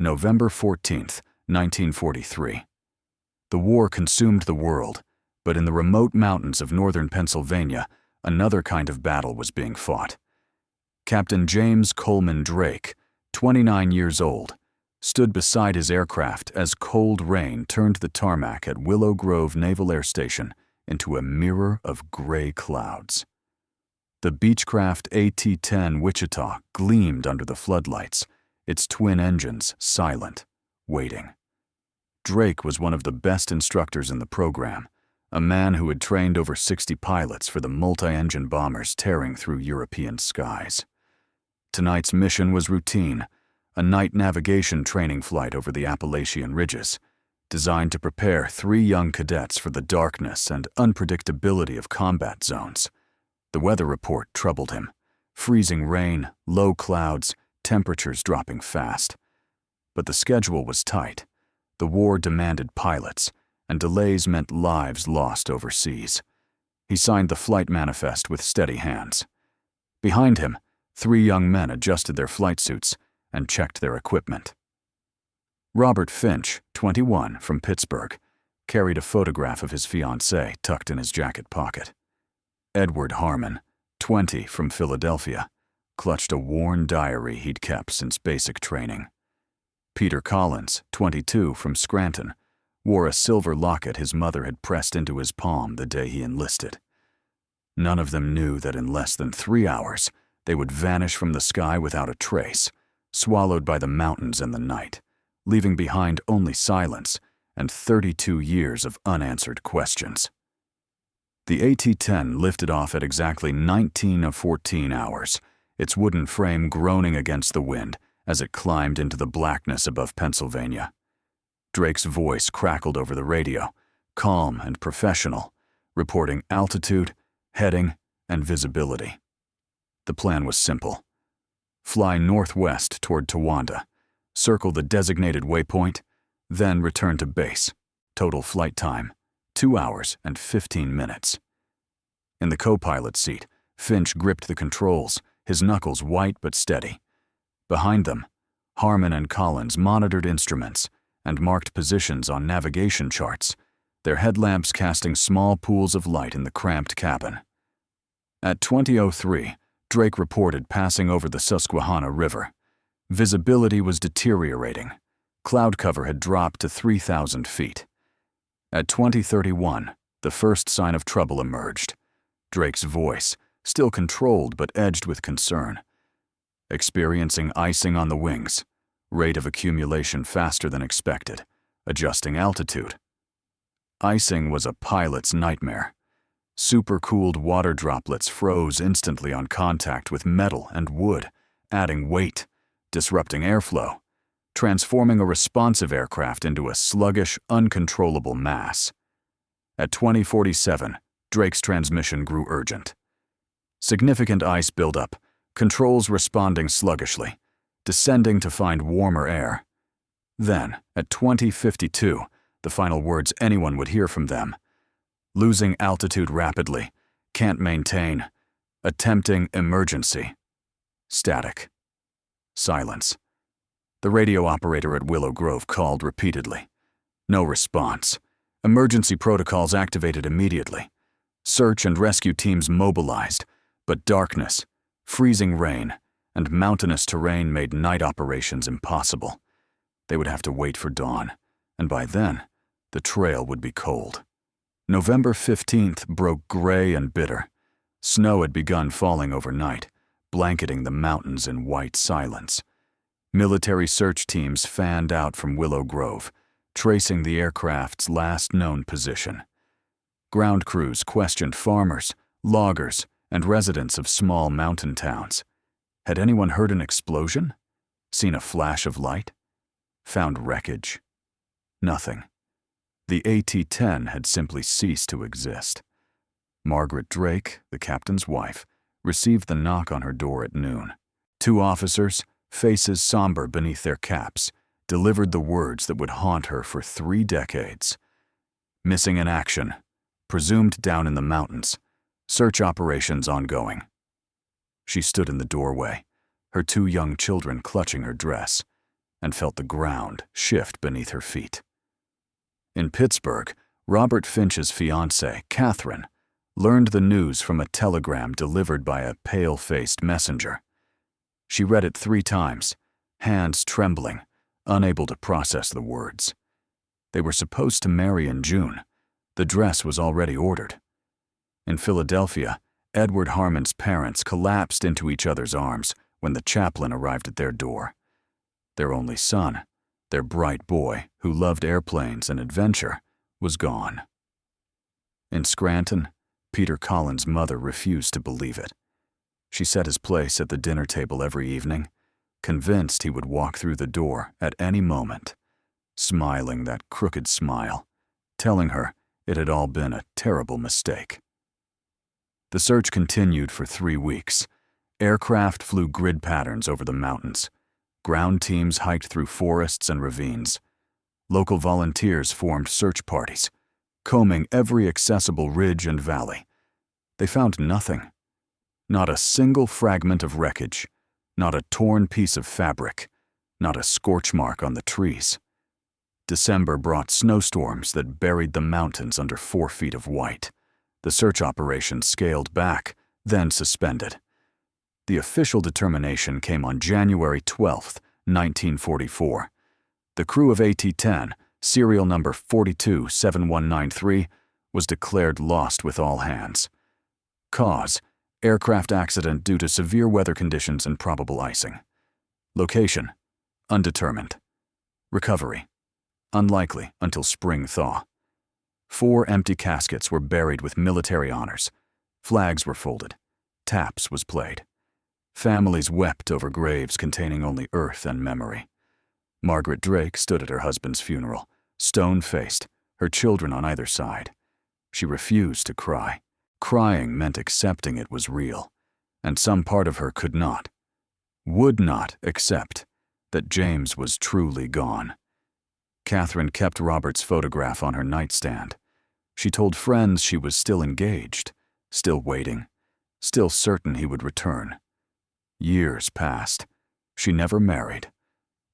November 14, 1943. The war consumed the world, but in the remote mountains of northern Pennsylvania, another kind of battle was being fought. Captain James Coleman Drake, 29 years old, stood beside his aircraft as cold rain turned the tarmac at Willow Grove Naval Air Station into a mirror of gray clouds. The Beechcraft AT-10 Wichita gleamed under the floodlights, its twin engines silent, waiting. Drake was one of the best instructors in the program, a man who had trained over 60 pilots for the multi-engine bombers tearing through European skies. Tonight's mission was routine, a night navigation training flight over the Appalachian Ridges, designed to prepare 3 young cadets for the darkness and unpredictability of combat zones. The weather report troubled him. Freezing rain, low clouds, temperatures dropping fast. But the schedule was tight. The war demanded pilots, and delays meant lives lost overseas. He signed the flight manifest with steady hands. Behind him, 3 young men adjusted their flight suits and checked their equipment. Robert Finch, 21, from Pittsburgh, carried a photograph of his fiancée tucked in his jacket pocket. Edward Harmon, 20, from Philadelphia, clutched a worn diary he'd kept since basic training. Peter Collins, 22, from Scranton, wore a silver locket his mother had pressed into his palm the day he enlisted. None of them knew that in less than 3 hours, they would vanish from the sky without a trace, swallowed by the mountains and the night, leaving behind only silence and 32 years of unanswered questions. The AT-10 lifted off at exactly 19 of 14 hours, its wooden frame groaning against the wind as it climbed into the blackness above Pennsylvania. Drake's voice crackled over the radio, calm and professional, reporting altitude, heading, and visibility. The plan was simple. Fly northwest toward Towanda, circle the designated waypoint, then return to base. Total flight time, 2 hours and 15 minutes. In the co-pilot seat, Finch gripped the controls, his knuckles white but steady. Behind them, Harmon and Collins monitored instruments and marked positions on navigation charts, their headlamps casting small pools of light in the cramped cabin. At 20:03, Drake reported passing over the Susquehanna River. Visibility was deteriorating. Cloud cover had dropped to 3,000 feet. At 20:31, the first sign of trouble emerged. Drake's voice, still controlled but edged with concern. Experiencing icing on the wings, rate of accumulation faster than expected, adjusting altitude. Icing was a pilot's nightmare. Supercooled water droplets froze instantly on contact with metal and wood, adding weight, disrupting airflow, transforming a responsive aircraft into a sluggish, uncontrollable mass. At 20:47, Drake's transmission grew urgent. Significant ice buildup, controls responding sluggishly, descending to find warmer air. Then, at 20:52, the final words anyone would hear from them. Losing altitude rapidly, can't maintain, attempting emergency. Static. Silence. The radio operator at Willow Grove called repeatedly. No response. Emergency protocols activated immediately. Search and rescue teams mobilized, but darkness, freezing rain, and mountainous terrain made night operations impossible. They would have to wait for dawn, and by then, the trail would be cold. November 15th broke gray and bitter. Snow had begun falling overnight, blanketing the mountains in white silence. Military search teams fanned out from Willow Grove, tracing the aircraft's last known position. Ground crews questioned farmers, loggers, and residents of small mountain towns. Had anyone heard an explosion? Seen a flash of light? Found wreckage? Nothing. The AT-10 had simply ceased to exist. Margaret Drake, the captain's wife, received the knock on her door at noon. 2 officers, faces somber beneath their caps, delivered the words that would haunt her for 3 decades. Missing in action, presumed down in the mountains, search operations ongoing. She stood in the doorway, her 2 young children clutching her dress, and felt the ground shift beneath her feet. In Pittsburgh, Robert Finch's fiancée, Catherine, learned the news from a telegram delivered by a pale-faced messenger. She read it 3 times, hands trembling, unable to process the words. They were supposed to marry in June. The dress was already ordered. In Philadelphia, Edward Harmon's parents collapsed into each other's arms when the chaplain arrived at their door. Their only son, their bright boy who loved airplanes and adventure, was gone. In Scranton, Peter Collins' mother refused to believe it. She set his place at the dinner table every evening, convinced he would walk through the door at any moment, smiling that crooked smile, telling her it had all been a terrible mistake. The search continued for 3 weeks. Aircraft flew grid patterns over the mountains. Ground teams hiked through forests and ravines. Local volunteers formed search parties, combing every accessible ridge and valley. They found nothing. Not a single fragment of wreckage, not a torn piece of fabric, not a scorch mark on the trees. December brought snowstorms that buried the mountains under 4 feet of white. The search operation scaled back, then suspended. The official determination came on January 12, 1944. The crew of AT-10, serial number 427193, was declared lost with all hands. Cause: aircraft accident due to severe weather conditions and probable icing. Location: undetermined. Recovery: unlikely until spring thaw. 4 empty caskets were buried with military honors. Flags were folded. Taps was played. Families wept over graves containing only earth and memory. Margaret Drake stood at her husband's funeral, stone-faced, her children on either side. She refused to cry. Crying meant accepting it was real, and some part of her could not, would not accept that James was truly gone. Catherine kept Robert's photograph on her nightstand. She told friends she was still engaged, still waiting, still certain he would return. Years passed. She never married.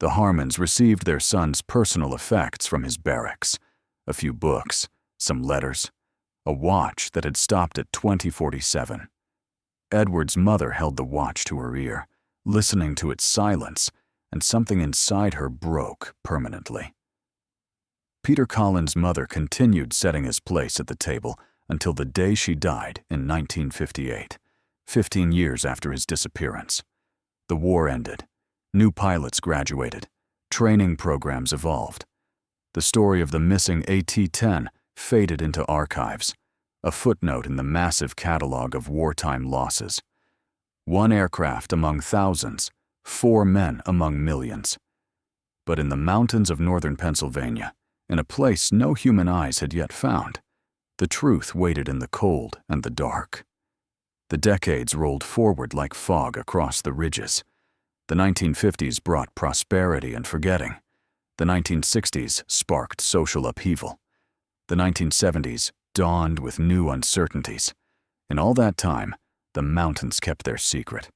The Harmons received their son's personal effects from his barracks: a few books, some letters, a watch that had stopped at 2047. Edward's mother held the watch to her ear, listening to its silence, and something inside her broke permanently. Peter Collins' mother continued setting his place at the table until the day she died in 1958, 15 years after his disappearance. The war ended. New pilots graduated. Training programs evolved. The story of the missing AT-10 faded into archives, a footnote in the massive catalog of wartime losses. 1 aircraft among thousands, 4 men among millions. But in the mountains of northern Pennsylvania, in a place no human eyes had yet found, the truth waited in the cold and the dark. The decades rolled forward like fog across the ridges. The 1950s brought prosperity and forgetting. The 1960s sparked social upheaval. The 1970s dawned with new uncertainties. In all that time, the mountains kept their secret.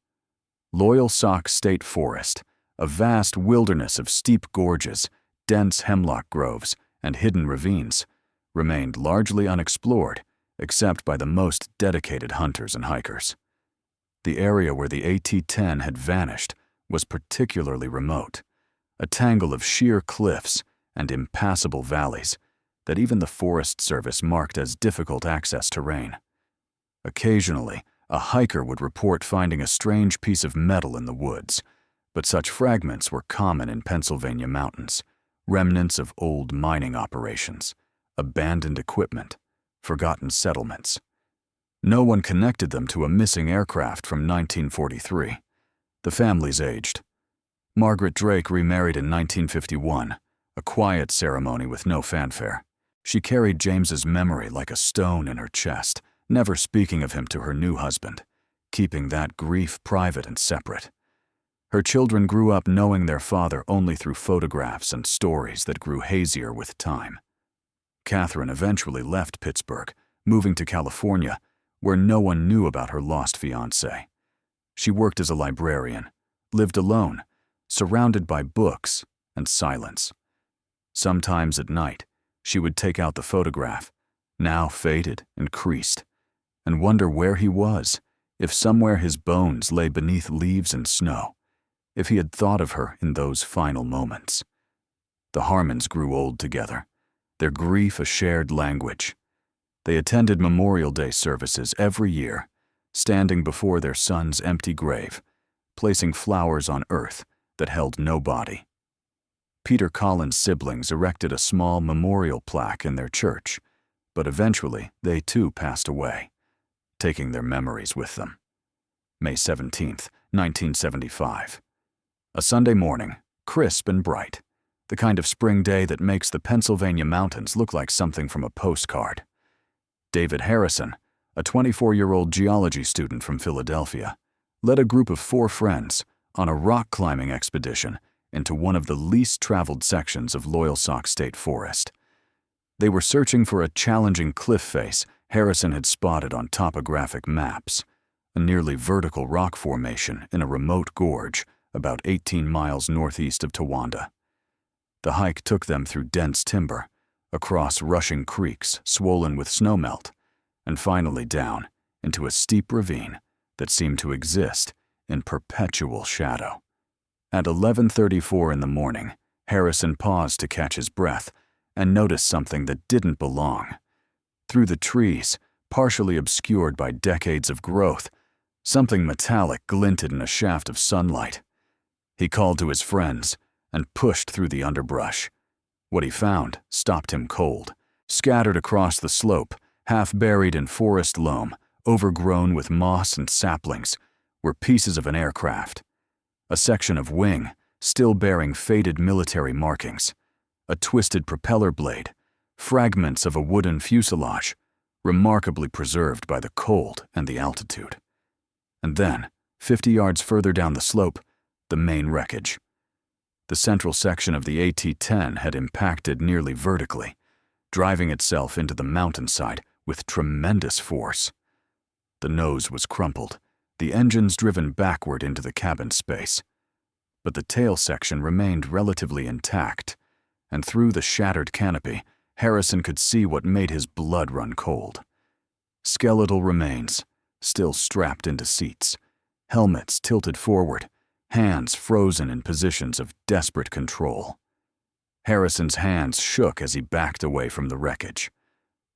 Loyal Sock State Forest, a vast wilderness of steep gorges, dense hemlock groves, and hidden ravines, remained largely unexplored except by the most dedicated hunters and hikers. The area where the AT-10 had vanished was particularly remote, a tangle of sheer cliffs and impassable valleys that even the Forest Service marked as difficult access terrain. Occasionally, a hiker would report finding a strange piece of metal in the woods, but such fragments were common in Pennsylvania mountains, remnants of old mining operations, abandoned equipment, forgotten settlements. No one connected them to a missing aircraft from 1943. The families aged. Margaret Drake remarried in 1951, a quiet ceremony with no fanfare. She carried James's memory like a stone in her chest, never speaking of him to her new husband, keeping that grief private and separate. Her children grew up knowing their father only through photographs and stories that grew hazier with time. Catherine eventually left Pittsburgh, moving to California, where no one knew about her lost fiancé. She worked as a librarian, lived alone, surrounded by books and silence. Sometimes at night, she would take out the photograph, now faded and creased, and wonder where he was, if somewhere his bones lay beneath leaves and snow, if he had thought of her in those final moments. The Harmons grew old together, their grief a shared language. They attended Memorial Day services every year, standing before their son's empty grave, placing flowers on earth that held no body. Peter Collins' siblings erected a small memorial plaque in their church, but eventually they too passed away, taking their memories with them. May 17, 1975. A Sunday morning, crisp and bright, the kind of spring day that makes the Pennsylvania mountains look like something from a postcard. David Harrison, a 24-year-old geology student from Philadelphia, led a group of 4 friends on a rock climbing expedition into one of the least traveled sections of Loyalsock State Forest. They were searching for a challenging cliff face Harrison had spotted on topographic maps, a nearly vertical rock formation in a remote gorge about 18 miles northeast of Towanda. The hike took them through dense timber, across rushing creeks swollen with snowmelt, and finally down into a steep ravine that seemed to exist in perpetual shadow. At 11:34 in the morning, Harrison paused to catch his breath and noticed something that didn't belong. Through the trees, partially obscured by decades of growth, something metallic glinted in a shaft of sunlight. He called to his friends and pushed through the underbrush. What he found stopped him cold. Scattered across the slope, half buried in forest loam, overgrown with moss and saplings, were pieces of an aircraft. A section of wing, still bearing faded military markings, a twisted propeller blade, fragments of a wooden fuselage, remarkably preserved by the cold and the altitude. And then, 50 yards further down the slope, the main wreckage. The central section of the AT-10 had impacted nearly vertically, driving itself into the mountainside with tremendous force. The nose was crumpled, the engines driven backward into the cabin space. But the tail section remained relatively intact, and through the shattered canopy, Harrison could see what made his blood run cold. Skeletal remains, still strapped into seats, helmets tilted forward, hands frozen in positions of desperate control. Harrison's hands shook as he backed away from the wreckage.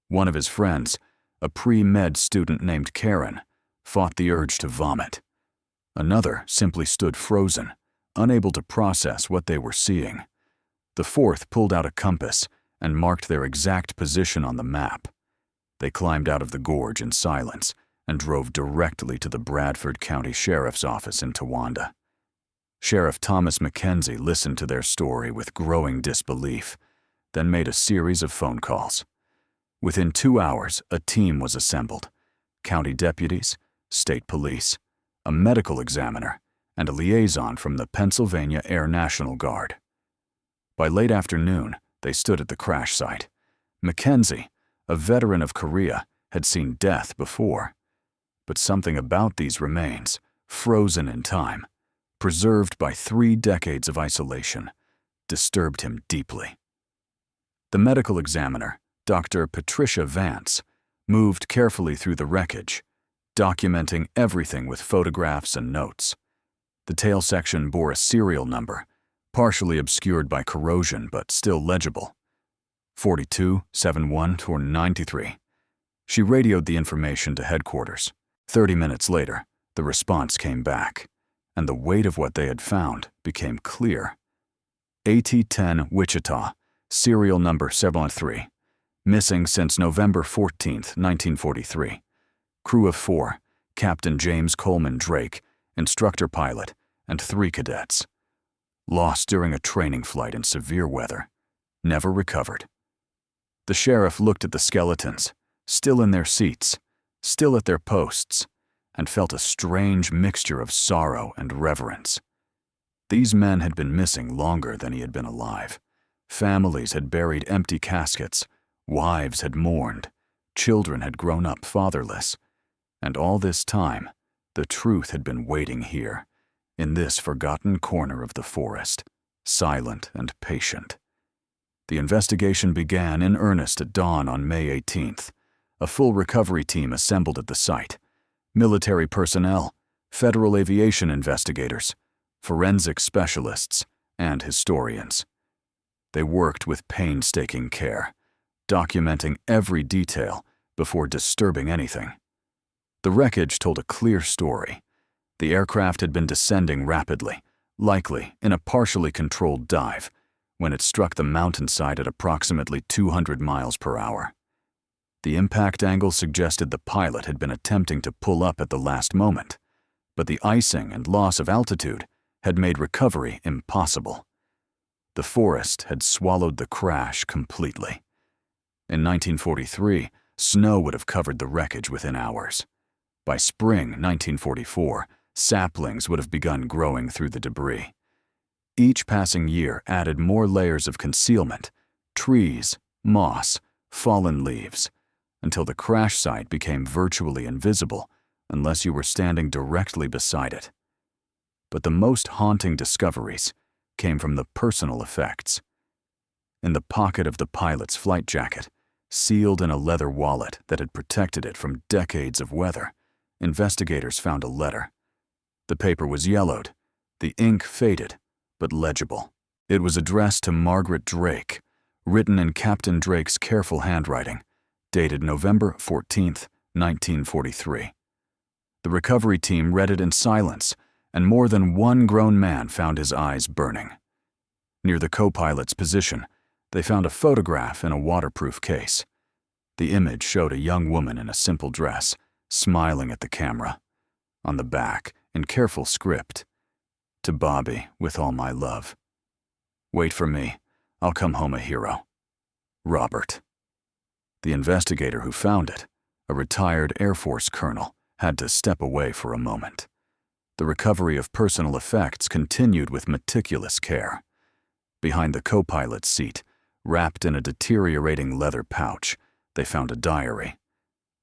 One of his friends, a pre-med student named Karen, fought the urge to vomit. Another simply stood frozen, unable to process what they were seeing. The fourth pulled out a compass and marked their exact position on the map. They climbed out of the gorge in silence and drove directly to the Bradford County Sheriff's Office in Towanda. Sheriff Thomas McKenzie listened to their story with growing disbelief, then made a series of phone calls. Within 2 hours, a team was assembled: county deputies, state police, a medical examiner, and a liaison from the Pennsylvania Air National Guard. By late afternoon, they stood at the crash site. McKenzie, a veteran of Korea, had seen death before. But something about these remains, frozen in time, preserved by 3 decades of isolation, disturbed him deeply. The medical examiner, Dr. Patricia Vance, moved carefully through the wreckage, documenting everything with photographs and notes. The tail section bore a serial number, partially obscured by corrosion but still legible: 4271-93. She radioed the information to headquarters. 30 minutes later, the response came back, and the weight of what they had found became clear. AT-10 Wichita, serial number 713, missing since November 14, 1943. Crew of 4, Captain James Coleman Drake, instructor pilot, and 3 cadets. Lost during a training flight in severe weather. Never recovered. The sheriff looked at the skeletons, still in their seats, still at their posts, and felt a strange mixture of sorrow and reverence. These men had been missing longer than he had been alive. Families had buried empty caskets, wives had mourned, children had grown up fatherless, and all this time, the truth had been waiting here, in this forgotten corner of the forest. silent and patient. The investigation began in earnest at dawn on May 18th. A full recovery team assembled at the site. Military personnel, federal aviation investigators, forensic specialists, and historians. They worked with painstaking care, documenting every detail before disturbing anything. The wreckage told a clear story. The aircraft had been descending rapidly, likely in a partially controlled dive, when it struck the mountainside at approximately 200 miles per hour. The impact angle suggested the pilot had been attempting to pull up at the last moment, but the icing and loss of altitude had made recovery impossible. The forest had swallowed the crash completely. In 1943, snow would have covered the wreckage within hours. By spring 1944, saplings would have begun growing through the debris. Each passing year added more layers of concealment, trees, moss, fallen leaves, until the crash site became virtually invisible unless you were standing directly beside it. But the most haunting discoveries came from the personal effects. In the pocket of the pilot's flight jacket, sealed in a leather wallet that had protected it from decades of weather, investigators found a letter. The paper was yellowed, the ink faded, but legible. It was addressed to Margaret Drake, written in Captain Drake's careful handwriting, dated November 14, 1943. The recovery team read it in silence, and more than one grown man found his eyes burning. Near the co-pilot's position, they found a photograph in a waterproof case. The image showed a young woman in a simple dress, smiling at the camera. On the back, in careful script, "To Bobby, with all my love. Wait for me, I'll come home a hero. Robert." The investigator who found it, a retired Air Force colonel, had to step away for a moment. The recovery of personal effects continued with meticulous care. Behind the co-pilot's seat, wrapped in a deteriorating leather pouch, they found a diary.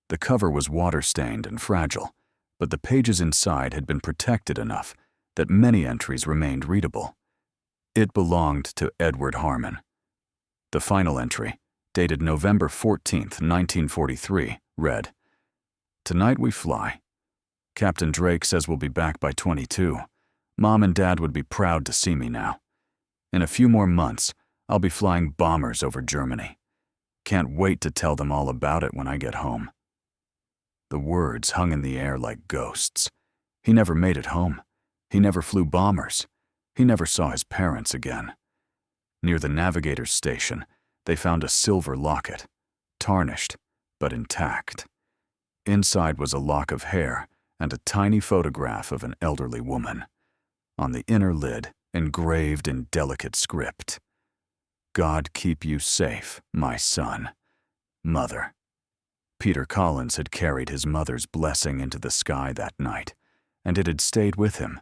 The cover was water-stained and fragile, but the pages inside had been protected enough that many entries remained readable. It belonged to Edward Harmon. The final entry, dated November 14, 1943, read, "Tonight we fly. Captain Drake says we'll be back by 22. Mom and Dad would be proud to see me now. In a few more months, I'll be flying bombers over Germany. Can't wait to tell them all about it when I get home." The words hung in the air like ghosts. He never made it home. He never flew bombers. He never saw his parents again. Near the navigator's station, they found a silver locket, tarnished but intact. Inside was a lock of hair and a tiny photograph of an elderly woman. On the inner lid, engraved in delicate script, "God keep you safe, my son. Mother." Peter Collins had carried his mother's blessing into the sky that night, and it had stayed with him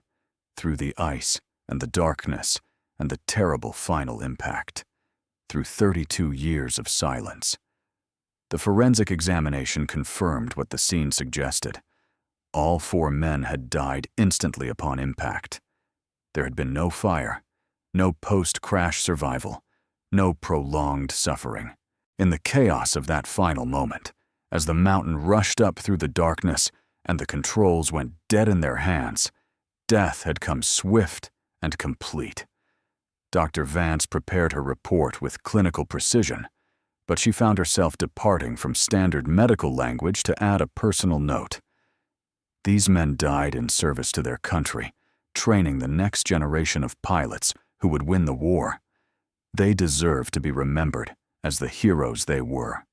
through the ice and the darkness and the terrible final impact, through 32 years of silence. The forensic examination confirmed what the scene suggested. All 4 men had died instantly upon impact. There had been no fire, no post-crash survival, no prolonged suffering. In the chaos of that final moment, as the mountain rushed up through the darkness and the controls went dead in their hands, death had come swift and complete. Dr. Vance prepared her report with clinical precision, but she found herself departing from standard medical language to add a personal note. These men died in service to their country, training the next generation of pilots who would win the war. They deserve to be remembered as the heroes they were.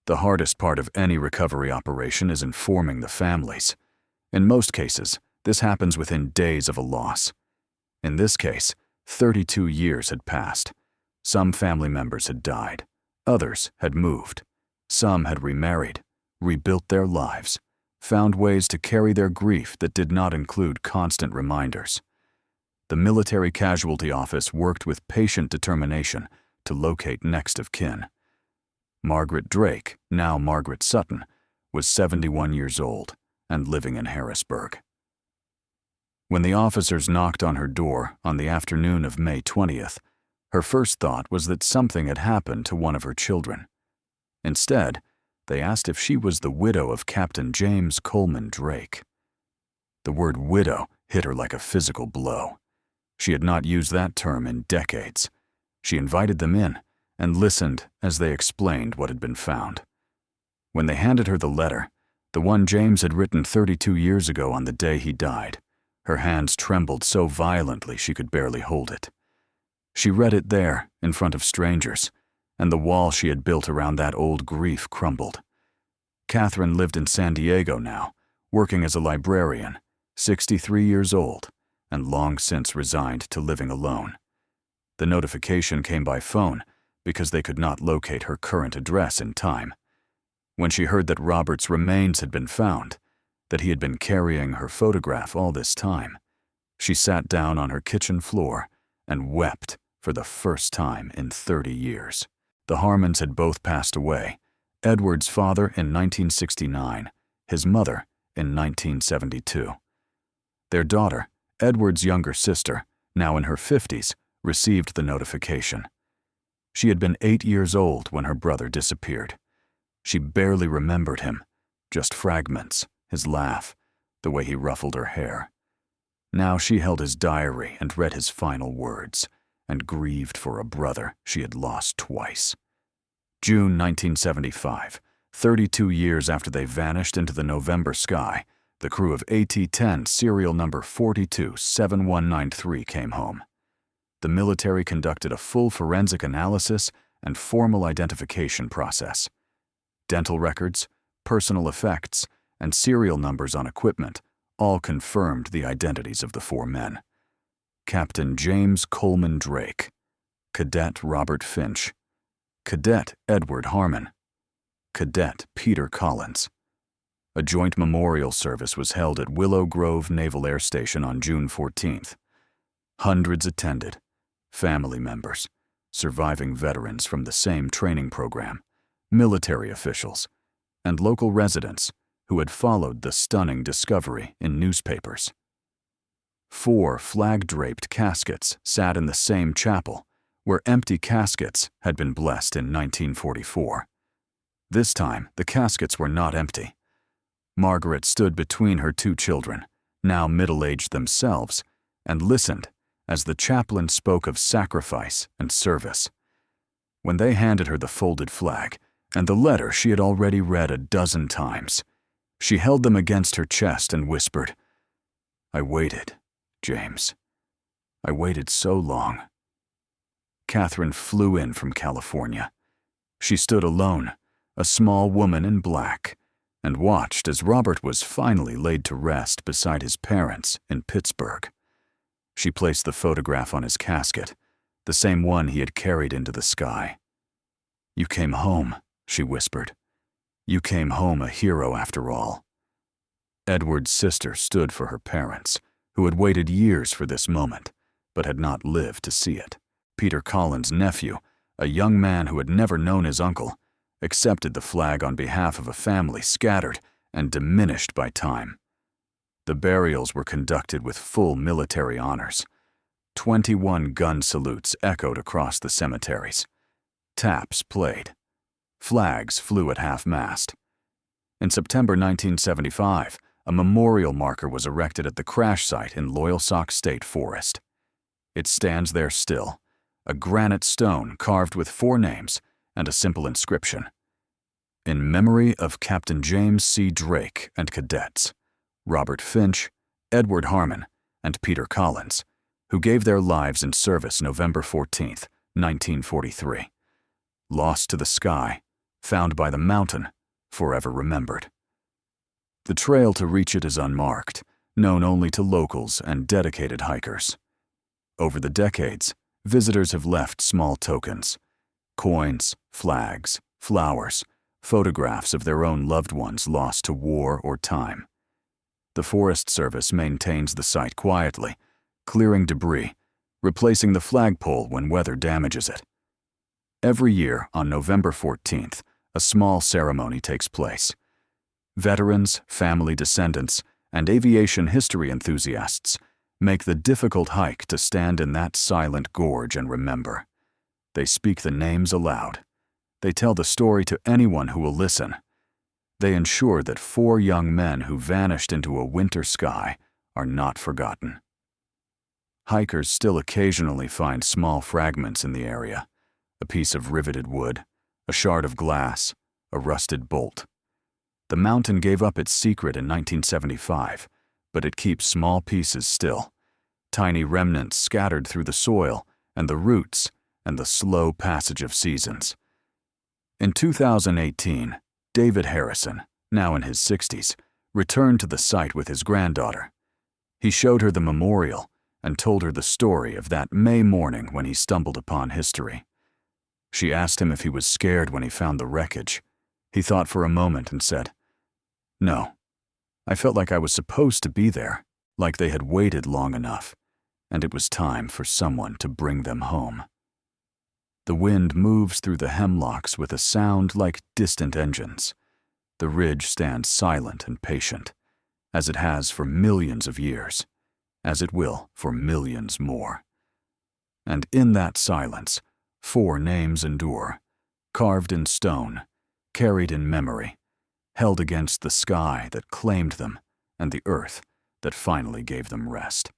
The hardest part of any recovery operation is informing the families. In most cases, this happens within days of a loss. In this case, 32 years had passed. Some family members had died. Others had moved. Some had remarried, rebuilt their lives, found ways to carry their grief that did not include constant reminders. The Military Casualty Office worked with patient determination to locate next of kin. Margaret Drake, now Margaret Sutton, was 71 years old and living in Harrisburg. When the officers knocked on her door on the afternoon of May 20th, her first thought was that something had happened to one of her children. Instead, they asked if she was the widow of Captain James Coleman Drake. The word widow hit her like a physical blow. She had not used that term in decades. She invited them in and listened as they explained what had been found. When they handed her the letter, the one James had written 32 years ago on the day he died, her hands trembled so violently she could barely hold it. She read it there, in front of strangers, and the wall she had built around that old grief crumbled. Catherine lived in San Diego now, working as a librarian, 63 years old, and long since resigned to living alone. The notification came by phone because they could not locate her current address in time. When she heard that Robert's remains had been found, that he had been carrying her photograph all this time, she sat down on her kitchen floor and wept for the first time in 30 years. The Harmons had both passed away, Edward's father in 1969, his mother in 1972. Their daughter, Edward's younger sister, now in her 50s, received the notification. She had been 8 years old when her brother disappeared. She barely remembered him, just fragments, his laugh, the way he ruffled her hair. Now she held his diary and read his final words, and grieved for a brother she had lost twice. June 1975, 32 years after they vanished into the November sky, the crew of AT-10 serial number 427193 came home. The military conducted a full forensic analysis and formal identification process. Dental records, personal effects, and serial numbers on equipment all confirmed the identities of the 4 men. Captain James Coleman Drake, Cadet Robert Finch, Cadet Edward Harmon, Cadet Peter Collins. A joint memorial service was held at Willow Grove Naval Air Station on June 14th. Hundreds attended, family members, surviving veterans from the same training program, military officials, and local residents who had followed the stunning discovery in newspapers. 4 flag-draped caskets sat in the same chapel where empty caskets had been blessed in 1944. This time, the caskets were not empty. Margaret stood between her 2 children, now middle-aged themselves, and listened as the chaplain spoke of sacrifice and service. When they handed her the folded flag and the letter she had already read a dozen times, she held them against her chest and whispered, "I waited, James. I waited so long." Catherine flew in from California. She stood alone, a small woman in black, and watched as Robert was finally laid to rest beside his parents in Pittsburgh. She placed the photograph on his casket, the same one he had carried into the sky. "You came home," she whispered. "You came home a hero after all." Edward's sister stood for her parents, who had waited years for this moment, but had not lived to see it. Peter Collins' nephew, a young man who had never known his uncle, accepted the flag on behalf of a family scattered and diminished by time. The burials were conducted with full military honors. 21 gun salutes echoed across the cemeteries. Taps played. Flags flew at half-mast. In September 1975, a memorial marker was erected at the crash site in Loyalsock State Forest. It stands there still, a granite stone carved with 4 names and a simple inscription. "In memory of Captain James C. Drake and cadets, Robert Finch, Edward Harmon, and Peter Collins, who gave their lives in service November 14th, 1943. Lost to the sky, found by the mountain, forever remembered." The trail to reach it is unmarked, known only to locals and dedicated hikers. Over the decades, visitors have left small tokens: coins, flags, flowers, photographs of their own loved ones lost to war or time. The Forest Service maintains the site quietly, clearing debris, replacing the flagpole when weather damages it. Every year on November 14th, a small ceremony takes place. Veterans, family descendants, and aviation history enthusiasts make the difficult hike to stand in that silent gorge and remember. They speak the names aloud. They tell the story to anyone who will listen. They ensure that 4 young men who vanished into a winter sky are not forgotten. Hikers still occasionally find small fragments in the area, a piece of riveted wood, a shard of glass, a rusted bolt. The mountain gave up its secret in 1975, but it keeps small pieces still, tiny remnants scattered through the soil and the roots and the slow passage of seasons. In 2018, David Harrison, now in his 60s, returned to the site with his granddaughter. He showed her the memorial and told her the story of that May morning when he stumbled upon history. She asked him if he was scared when he found the wreckage. He thought for a moment and said, "No. I felt like I was supposed to be there, like they had waited long enough, and it was time for someone to bring them home." The wind moves through the hemlocks with a sound like distant engines. The ridge stands silent and patient, as it has for millions of years, as it will for millions more. And in that silence, 4 names endure, carved in stone, carried in memory, held against the sky that claimed them and the earth that finally gave them rest.